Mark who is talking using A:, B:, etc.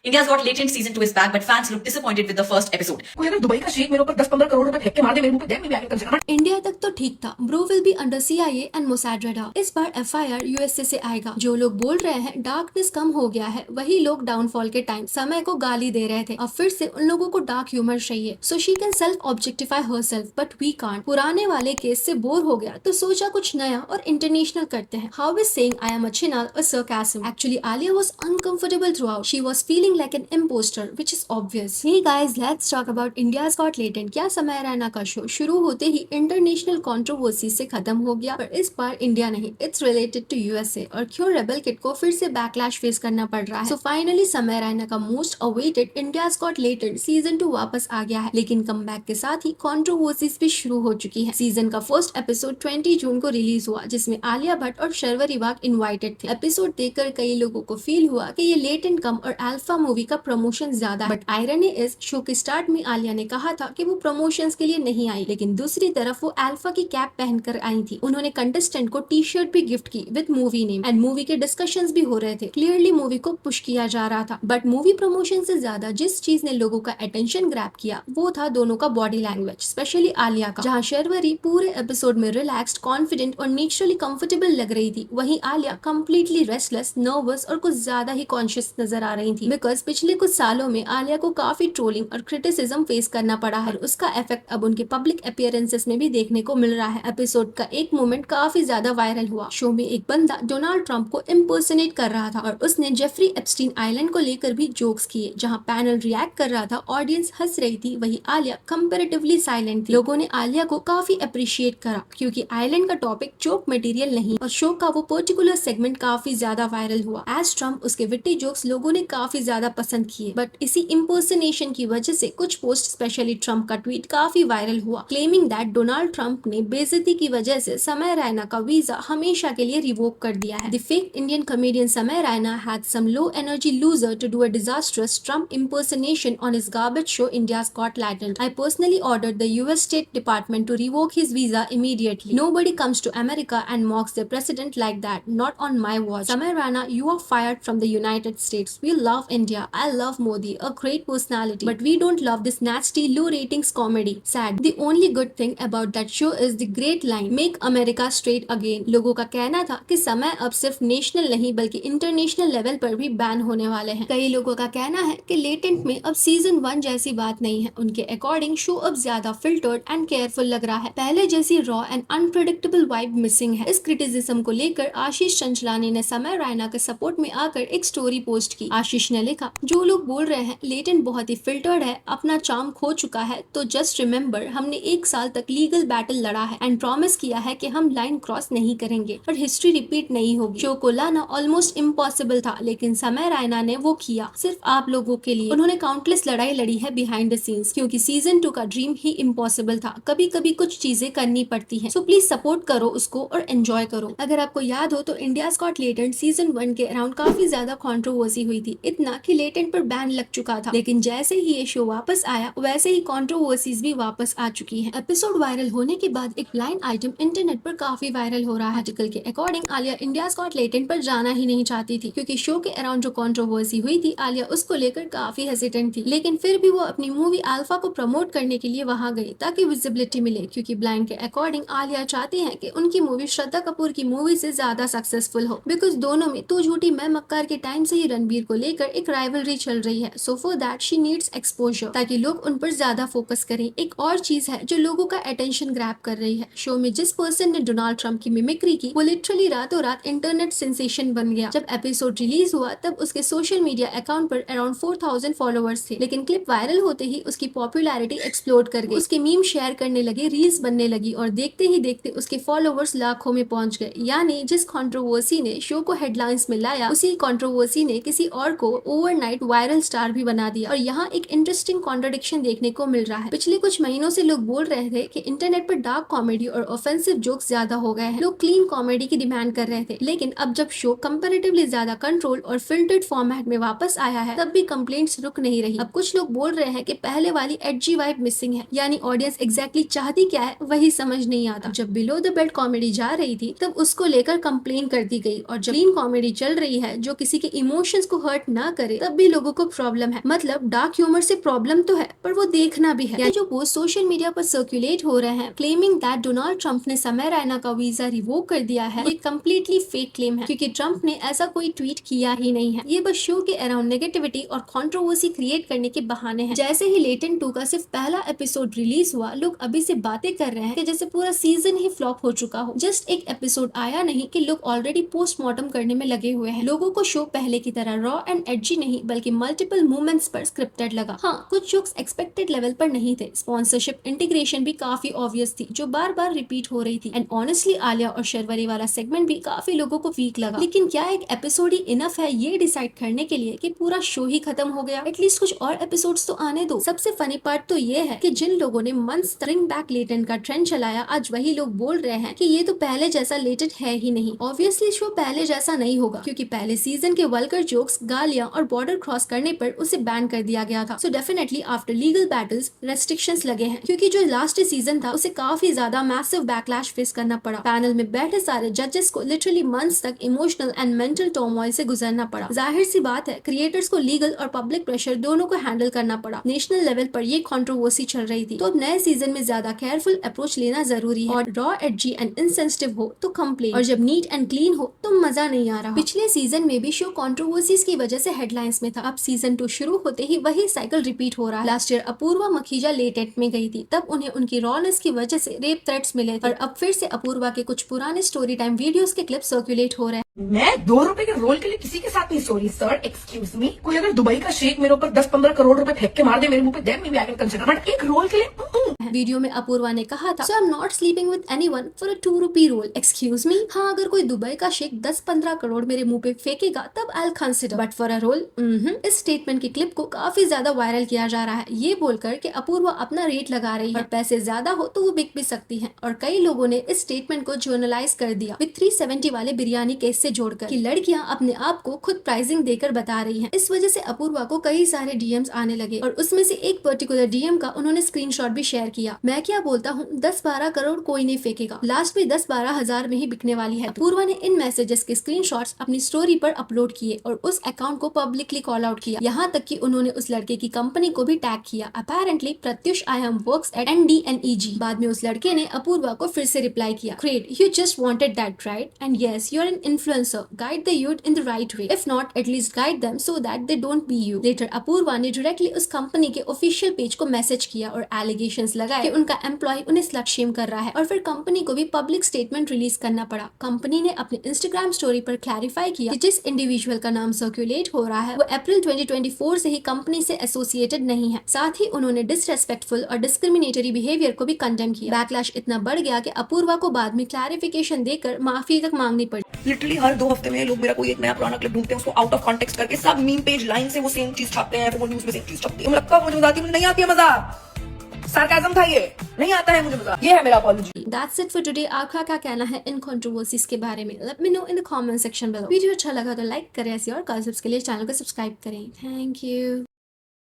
A: India's Got Latent season 2 is back, but fans look disappointed with the first episode.
B: कोई अगर Dubai का शेख मेरे ऊपर 10-15 करोड़ रुपए फेंक के मार दे मेरे मुंह पे, देन मैं कंसिडर।
C: इंडिया तक तो ठीक था, bro will be under CIA and Mossad radar. इस बार FIR USA से आएगा। जो लोग बोल रहे हैं डार्कनेस कम हो गया है, वही लोग डाउनफॉल के टाइम समय को गाली दे रहे थे। अब फिर से उन लोगों को डार्क ह्यूमर चाहिए, so she can self objectify herself, but we can't. पुराने वाले केस से बोर हो गया तो सोचा कुछ नया और इंटरनेशनल करते हैं। How is saying I am a चिनाल और sarcasm. Actually, Alia was uncomfortable throughout. She was feeling like an imposter, which is obvious. Hey guys, let's talk about India's Got Latent. क्या समय रैना का शो शुरू होते ही international controversy से खत्म हो गया, पर इस बार इंडिया नहीं, इट्स रिलेटेड टू USA। और क्यों रेबल किड को फिर से बैकलैश फेस करना पड़ रहा है। सो फाइनली समय रैना का most awaited India's Got Latent season 2 वापस आ गया है, लेकिन कमबैक के साथ ही कंट्रोवर्सीज भी शुरू हो चुकी है। सीजन का फर्स्ट एपिसोड 20 जून को रिलीज हुआ, जिसमें आलिया भट्ट और शर्वरी वाघ इन्वाइटेड थे। एपिसोड देखकर कई लोगों को फील हुआ कि ये लेटेंट कम और अल्फा मूवी का प्रमोशन ज्यादा है, बट आयरनी इज शो के स्टार्ट में आलिया ने कहा था कि वो प्रमोशंस के लिए नहीं आई, लेकिन दूसरी तरफ वो अल्फा की कैप पहनकर आई थी। उन्होंने कंटेस्टेंट को टी-शर्ट भी गिफ्ट की with movie name, and movie के डिस्कशंस भी हो रहे थे। क्लियरली मूवी को पुश किया जा रहा था, बट मूवी प्रमोशन से ज्यादा जिस चीज ने लोगों का अटेंशन ग्रैब किया वो था दोनों का बॉडी लैंग्वेज, स्पेशली आलिया का। जहाँ शर्वरी पूरे एपिसोड में रिलैक्स्ड, कॉन्फिडेंट और नेचुरली कंफर्टेबल लग रही थी, वहीं आलिया कंप्लीटली रेस्टलेस, नर्वस और कुछ ज्यादा ही कॉन्शियस नजर आ रही थी। बिकॉज पिछले कुछ सालों में आलिया को काफी ट्रोलिंग और क्रिटिसिज्म फेस करना पड़ा है, और उसका इफेक्ट अब उनके पब्लिक अपीयरेंसेस में भी देखने को मिल रहा है। एपिसोड का एक मोमेंट काफी ज्यादा वायरल हुआ। शो में एक बंदा डोनाल्ड ट्रंप को इम्पर्सनेट कर रहा था, और उसने जेफरी एप्स्टीन आइलैंड को लेकर भी जोक्स किए। जहाँ पैनल रिएक्ट कर रहा था, ऑडियंस हंस रही थी, वही आलिया कंपेरेटिवली साइलेंट थी। लोगों ने आलिया को काफी अप्रिशिएट करा, क्योंकि आइलैंड का टॉपिक जोक मटेरियल नहीं, और शो का वो पर्टिकुलर सेगमेंट काफी ज्यादा वायरल हुआ। एज ट्रम्प उसके विट्टी जोक्स लोगों ने काफी ज्यादा पसंद किए, बट इसी इम्पर्सनेशन की वजह से कुछ पोस्ट, स्पेशली ट्रम्प का ट्वीट काफी वायरल हुआ, क्लेमिंग दैट डोनाल्ड ट्रम्प ने बेइज्जती की वजह से समय रैना का वीजा हमेशा के लिए रिवोक कर दिया है। The fake Indian comedian Samay Raina had some low energy loser to do a disastrous Trump impersonation on his garbage show India's Got Latent. I personally ordered the US State Department to revoke his visa immediately. Nobody comes to America and mocks their president like that. Not on my watch. Samay Rana, you are fired from the United States. We love India. I love Modi, a great personality. But we don't love this nasty low ratings comedy. Sad. The only good thing about that show is the great line, Make America Straight Again. लोगों का कहना था कि समय अब सिर्फ national नहीं बल्कि इंटरनेशनल लेवल पर भी बैन होने वाले हैं। कई लोगों का कहना है कि लेटेंट में अब सीजन 1 जैसी बात नहीं है। उनके अकॉर्डिंग शो अब ज्यादा फिल्टर्ड एंड केयरफुल लग रहा है। पहले जैसी raw and unpredictable vibe missing है। इस क्रिटिसिज्म को लेकर आशीष चंचलानी ने समय रैना के सपोर्ट में आकर एक स्टोरी पोस्ट की। आशीष ने लिखा, जो लोग बोल रहे हैं लेटेंट बहुत ही फिल्टर्ड है, अपना चार्म खो चुका है, तो जस्ट रिमेम्बर हमने 1 साल तक लीगल बैटल लड़ा है एंड प्रॉमिस किया है कि हम लाइन क्रॉस नहीं करेंगे और हिस्ट्री रिपीट नहीं होगी। शो को लाना ऑलमोस्ट इम्पॉसिबल था, लेकिन समय रैना ने वो किया सिर्फ आप लोगों के लिए। उन्होंने काउंटलेस लड़ाई लड़ी है बिहाइंड द सीन्स, क्योंकि सीजन 2 का ड्रीम ही इम्पॉसिबल था। कभी कभी कुछ चीजें करनी पड़ती हैं, सो प्लीज सपोर्ट करो उसको और एंजॉय करो। अगर आपको याद हो तो इंडिया's Got Latent सीजन 1 के अराउंड काफी ज्यादा कंट्रोवर्सी हुई थी, इतना कि लेटेंट पर बैन लग चुका था। लेकिन जैसे ही ये शो वापस आया, वैसे ही कंट्रोवर्सीज भी वापस आ चुकी है। एपिसोड वायरल होने के बाद एक ब्लाइंड आइटम इंटरनेट पर काफी वायरल हो रहा है। आर्टिकल के according Alia India's Got Latent पर जाना ही नहीं चाहती थी, क्योंकि शो के अराउंड जो कंट्रोवर्सी हुई थी, आलिया उसको लेकर काफी हेसिटेंट थी। लेकिन फिर भी वो अपनी मूवी अल्फा को प्रमोट करने के लिए वहां गई, ताकि विजिबिलिटी मिले, क्योंकि ब्लाइंड के अकॉर्डिंग आलिया चाहती है कि उनकी मूवी श्रद्धा कपूर की मूवी से ज्यादा सक्सेसफुल हो, बिकॉज दोनों में तू झूठी मैं मक्कार के टाइम से ही रणबीर को लेकर एक राइवलरी चल रही है। So for that she needs exposure, ताकि लोग उन पर ज्यादा फोकस करें। एक और चीज है जो लोगों का अटेंशन ग्रैब कर रही है, शो में जिस पर्सन ने डोनाल्ड ट्रंप की मिमिक्री की, वो लिटरली रातों रात इंटरनेट सेंसेशन बन गया। जब एपिसोड रिलीज हुआ तब उसके सोशल मीडिया अकाउंट पर अराउंड 4000 फॉलोअर्स थे, लेकिन क्लिप वायरल होते ही उसकी पॉपुलैरिटी एक्सप्लोड कर गई। उसके मीम शेयर करने लगे, रील्स बनने लगी, और देखते ही देखते उसके फॉलोअर्स लाखों में पहुंच गए। यानी जिस कंट्रोवर्सी ने शो को हेडलाइंस में लाया, उसी कंट्रोवर्सी ने किसी और को ओवरनाइट वायरल स्टार भी बना दिया। और यहाँ एक इंटरेस्टिंग कॉन्ट्रडिक्शन देखने को मिल रहा है। पिछले कुछ महीनों से लोग बोल रहे थे कि इंटरनेट पर डार्क कॉमेडी और ऑफेंसिव जोक्स ज्यादा हो गए हैं, लोग क्लीन कॉमेडी की डिमांड कर रहे थे। लेकिन अब जब शो कंपैरेटिवली ज्यादा कंट्रोल और फिल्टर्ड फॉर्मेट में वापस आया है, तब भी कंप्लेंट्स रुक नहीं रही। अब कुछ लोग बोल रहे हैं कि पहले वाली एडजी वाइब मिसिंग है, यानी ऑडियंस एग्जैक्टली चाहती क्या है वही समझ नहीं आता। जब बिलो द बेल्ट कॉमेडी जा रही थी, तब उसको लेकर कंप्लेन कर दी गई, और जब क्लीन कॉमेडी चल रही है जो किसी के इमोशंस को हर्ट ना करे, होते तब भी लोगों को प्रॉब्लम है। मतलब डार्क ह्यूमर से प्रॉब्लम तो है पर वो देखना भी है। जो पोस्ट सोशल मीडिया पर सर्कुलेट हो रहे हैं क्लेमिंग दैट डोनाल्ड ट्रंप ने समय रैना का वीजा रिवोक कर दिया है, ये कम्प्लीटली फेक क्लेम है क्योंकि ट्रंप ने ऐसा कोई ट्वीट किया ही नहीं है। ये बस शो के अराउंड नेगेटिविटी और कंट्रोवर्सी क्रिएट करने के बहाने हैं। जैसे ही लेटेंट 2 का सिर्फ पहला एपिसोड रिलीज हुआ, लोग अभी से बातें कर रहे हैं कि जैसे पूरा सीजन ही फ्लॉप हो चुका हो। जस्ट एक एपिसोड आया नहीं कि लोग ऑलरेडी पोस्टमार्टम करने में लगे हुए हैं। लोगों को शो पहले की तरह रॉ एंड एडजी नहीं बल्कि मल्टीपल मूवमेंट्स पर स्क्रिप्टेड लगा। हाँ, कुछ जोक्स एक्सपेक्टेड लेवल पर नहीं थे। स्पॉन्सरशिप इंटीग्रेशन भी काफी ऑब्वियस थी जो बार बार रिपीट हो रही थी। एंड ऑनेस्टली आलिया और शर्वरी वाला सेगमेंट भी काफी लोगों को वीक लगा। लेकिन क्या एक एपिसोड ही इनफ है ये डिसाइड करने के लिए कि पूरा शो ही खत्म हो गया? एटलीस्ट कुछ और एपिसोड्स तो आने दो। सबसे फनी पार्ट तो ये है कि जिन लोगों ने मंथ्स ब्रिंग बैक लेटेंट का ट्रेंड चलाया, आज वही लोग बोल रहे हैं कि ये तो पहले जैसा लेटेंट है ही नहीं। ऑब्वियसली शो पहले जैसा नहीं होगा क्योंकि पहले सीजन के वल्गर जोक्स, गालियां और बॉर्डर क्रॉस करने पर उसे बैन कर दिया गया था। So definitely after legal battles restrictions लगे हैं क्योंकि जो लास्ट सीजन था उसे काफी ज्यादा मैसिव बैकलैश फेस करना पड़ा। पैनल में बैठे सारे जजेस को लिटरली मंथ्स तक इमोशनल एंड मेंटल टर्मोइल से गुजरना पड़ा। जाहिर सी बात है क्रिएटर्स को लीगल और पब्लिक प्रेशर दोनों को हैंडल करना पड़ा। नेशनल लेवल पर ये कंट्रोवर्सी चल रही थी तो अब नए सीजन में ज्यादा केयरफुल अप्रोच लेना जरूरी है। और रॉ, एडजी एंड इनसेंसिटिव हो तो कंप्लेन, और जब नीट एंड क्लीन हो तो मजा नहीं आ रहा। पिछले सीजन में भी शो कंट्रोवर्सीज की वजह से हेडलाइंस में था। अब सीजन 2 शुरू होते ही वही साइकिल रिपीट हो रहा है। Last year Apoorva Makhija Latent में गई थी, तब उन्हें उनकी रॉनेस की वजह से रेप थ्रेट्स मिले थे और अब फिर से अपूर्वा के कुछ पुराने स्टोरी टाइम वीडियोस के क्लिप सर्कुलेट हो रहे हैं।
B: मैं 2 रुपए के रोल के लिए किसी के साथ नहीं सॉरी सर, एक्सक्यूज मी। कोई अगर दुबई का शेख मेरे ऊपर 10-15 करोड़ रुपए फेंक के मार दे मेरे मुंह पे, then maybe I can consider, but एक रोल के लिए
C: वीडियो में अपूर्वा ने कहा था, so I am not sleeping with anyone for a 2 rupee role. Excuse me, हाँ अगर कोई दुबई का शेख 10-15 करोड़ मेरे मुंह पे फेंकेगा तब I will consider, but for a role इस स्टेटमेंट की क्लिप को काफी ज्यादा वायरल किया जा रहा है, ये बोलकर कि अपूर्वा अपना रेट लगा रही है और पैसे ज्यादा हो तो वो बिक भी सकती है। और कई लोगों ने इस स्टेटमेंट को जर्नलाइज कर दिया विद 370 वाले बिरयानी केस से जोड़कर कि लड़कियां अपने आप को खुद प्राइसिंग देकर बता रही हैं। इस वजह से अपूर्वा को कई सारे डीएम्स आने लगे और उसमें से एक पर्टिकुलर डीएम का उन्होंने स्क्रीनशॉट भी शेयर किया। मैं क्या बोलता हूँ, 10-12 करोड़ कोई नहीं फेंकेगा, लास्ट में 10-12 हजार में ही बिकने वाली है। अपूर्वा ने इन मैसेजेस के स्क्रीनशॉट्स अपनी स्टोरी पर अपलोड किए और उस अकाउंट को पब्लिकली कॉल आउट किया। यहाँ तक कि उन्होंने उस लड़के की कंपनी को भी टैग किया, apparently Pratyush IM works at NDNEG। बाद में उस लड़के ने अपूर्वा को फिर से रिप्लाई किया, great, you just wanted that right, and yes you are an influencer, guide the youth in the right way, if not at least guide them so that they don't be you. Later Apoorva ने directly उस company के official page को message किया और allegations लगाए कि उनका employ उन्हें स्लट शेम कर रहा है और फिर कंपनी को भी पब्लिक स्टेटमेंट रिलीज करना पड़ा। कंपनी ने अपने इंस्टाग्राम स्टोरी पर क्लैरिफाई किया कि जिस इंडिविजुअल का नाम सर्कुलेट हो रहा है वो अप्रैल 2024 से ही कंपनी से एसोसिएटेड नहीं है। साथ ही उन्होंने डिसरेस्पेक्टफुल और डिस्क्रिमिनेटरी बिहेवियर को भी कंडेम किया। बैकलैश इतना बढ़ गया कि अपूर्वा को बाद में क्लैरिफिकेशन देकर माफी तक मांगनी पड़ी।
B: लिटरली हर 2 हफ्ते में लोग मेरा कोई एक नया पुराना क्लिप ढूंढते हैं, उसको आउट ऑफ कॉन्टेक्स्ट करके सब मीम पेज लाइन से वो सेम चीज छापते हैं, फिर वो न्यूज में सेम चीज छपती है। मुझे लगता है मुझे मजाक नहीं आती है, मजाक सार्काज़म था, ये नहीं आता है मुझे मजाक। ये है मेरा apology.
C: That's it for today। आपका क्या कहना है इन कंट्रोवर्सीज के बारे में? Let me know in the comment section below। Video अच्छा लगा तो लाइक करें, ऐसी और गॉसिप्स के लिए चैनल को सब्सक्राइब करें। Thank you.